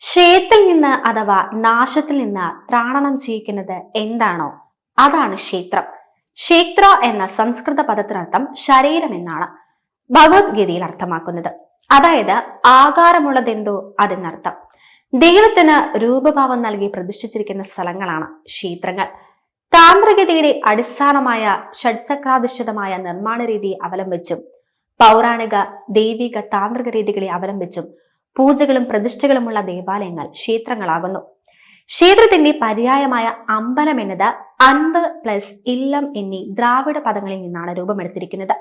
ക്ഷയത്തിൽ നിന്ന് അഥവാ നാശത്തിൽ നിന്ന് ത്രാണനം ചെയ്യിക്കുന്നത് എന്താണോ അതാണ് ക്ഷേത്രം. ക്ഷേത്ര എന്ന സംസ്കൃത പദത്തിനർത്ഥം ശരീരം എന്നാണ് ഭഗവത്ഗീതയിൽ അർത്ഥമാക്കുന്നത്. അതായത് ആകാരമുള്ളതെന്തോ അതിനർത്ഥം. ദൈവത്തിന് രൂപഭാവം നൽകി പ്രതിഷ്ഠിച്ചിരിക്കുന്ന സ്ഥലങ്ങളാണ് ക്ഷേത്രങ്ങൾ. താന്ത്രികതയുടെ അടിസ്ഥാനമായ ഷഡ്ചക്രാധിഷ്ഠിതമായ നിർമ്മാണ രീതിയെ അവലംബിച്ചും പൗരാണിക ദൈവിക താന്ത്രിക രീതികളെ അവലംബിച്ചും പൂജകളും പ്രതിഷ്ഠകളുമുള്ള ദേവാലയങ്ങൾ ക്ഷേത്രങ്ങളാകുന്നു. ക്ഷേത്രത്തിന്റെ പര്യായമായ അമ്പലം എന്നത് അൻപ് പ്ലസ് ഇല്ലം എന്നീ ദ്രാവിഡ പദങ്ങളിൽ നിന്നാണ് രൂപമെടുത്തിരിക്കുന്നത്.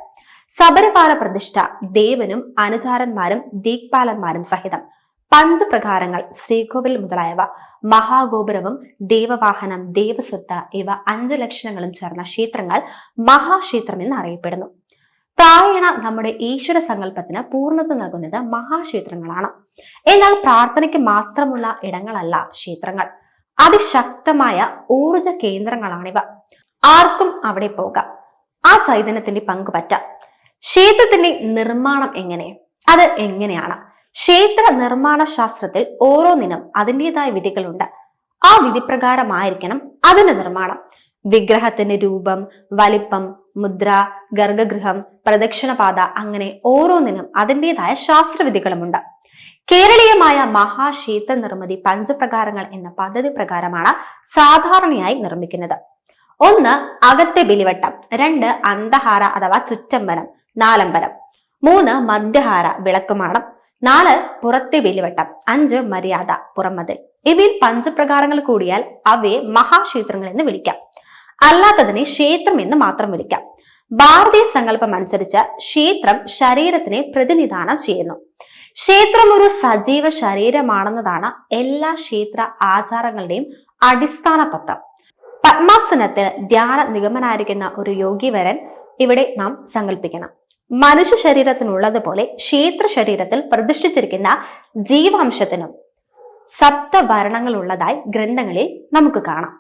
സബരപാല പ്രതിഷ്ഠ ദേവനും അനുചാരന്മാരും ദീക്പാലന്മാരും സഹിതം പഞ്ചപ്രകാരങ്ങൾ, ശ്രീകോവിൽ മുതലായവ, മഹാഗോപുരവും ദേവവാഹനം, ദേവസ്വത്ത് ഇവ 5 ലക്ഷണങ്ങളും ചേർന്ന ക്ഷേത്രങ്ങൾ മഹാക്ഷേത്രം എന്ന് അറിയപ്പെടുന്നു. പ്രായണ നമ്മുടെ ഈശ്വര സങ്കല്പത്തിന് പൂർണ്ണത നൽകുന്നത് മഹാക്ഷേത്രങ്ങളാണ്. എന്നാൽ പ്രാർത്ഥനയ്ക്ക് മാത്രമുള്ള ഇടങ്ങളല്ല ക്ഷേത്രങ്ങൾ. അതിശക്തമായ ഊർജ കേന്ദ്രങ്ങളാണിവ. ആർക്കും അവിടെ പോകാം, ആ ചൈതന്യത്തിന്റെ പങ്കുപറ്റാം. ക്ഷേത്രത്തിന്റെ നിർമ്മാണം അത് എങ്ങനെയാണ്? ക്ഷേത്ര നിർമ്മാണ ശാസ്ത്രത്തിൽ ഓരോന്നിനും അതിൻ്റെതായ വിധികളുണ്ട്. ആ വിധിപ്രകാരമായിരിക്കണം അതിന്റെ നിർമ്മാണം. വിഗ്രഹത്തിന്റെ രൂപം, വലിപ്പം, മുദ്ര, ഗർഭഗൃഹം, പ്രദക്ഷിണപാത അങ്ങനെ ഓരോന്നിനും അതിൻ്റെതായ ശാസ്ത്രവിധികളുമുണ്ട്. കേരളീയമായ മഹാക്ഷേത്ര നിർമ്മിതി പഞ്ചപ്രകാരങ്ങൾ എന്ന പദ്ധതി പ്രകാരമാണ് സാധാരണയായി നിർമ്മിക്കുന്നത്. 1. അകത്തെ ബലിവട്ടം. 2. അന്തഹാര അഥവാ ചുറ്റമ്പലം, നാലമ്പലം. 3. മധ്യഹാര, വിളക്കുമാടം. 4. പുറത്തെ ബലിവട്ടം. 5. മര്യാദ, പുറമതിൽ. ഇവയിൽ പഞ്ചപ്രകാരങ്ങൾ കൂടിയാൽ അവയെ മഹാക്ഷേത്രങ്ങൾ എന്ന് വിളിക്കാം. അല്ലാത്തതിനെ ക്ഷേത്രം എന്ന് മാത്രം വിളിക്കാം. ഭാരതീയ സങ്കല്പം അനുസരിച്ച് ക്ഷേത്രം ശരീരത്തിനെ പ്രതിനിധാനം ചെയ്യുന്നു. ക്ഷേത്രം ഒരു സജീവ ശരീരമാണെന്നതാണ് എല്ലാ ക്ഷേത്ര ആചാരങ്ങളുടെയും അടിസ്ഥാന തത്വം. പത്മാസനത്തിൽ ധ്യാന നിഗമനായിരിക്കുന്ന ഒരു യോഗിവരൻ ഇവിടെ നാം സങ്കല്പിക്കണം. മനുഷ്യ ശരീരത്തിനുള്ളതുപോലെ ക്ഷേത്ര ശരീരത്തിൽ പ്രതിഷ്ഠിച്ചിരിക്കുന്ന ജീവാംശത്തിനും സപ്തവർണ്ണങ്ങൾ ഉള്ളതായി ഗ്രന്ഥങ്ങളിൽ നമുക്ക് കാണാം.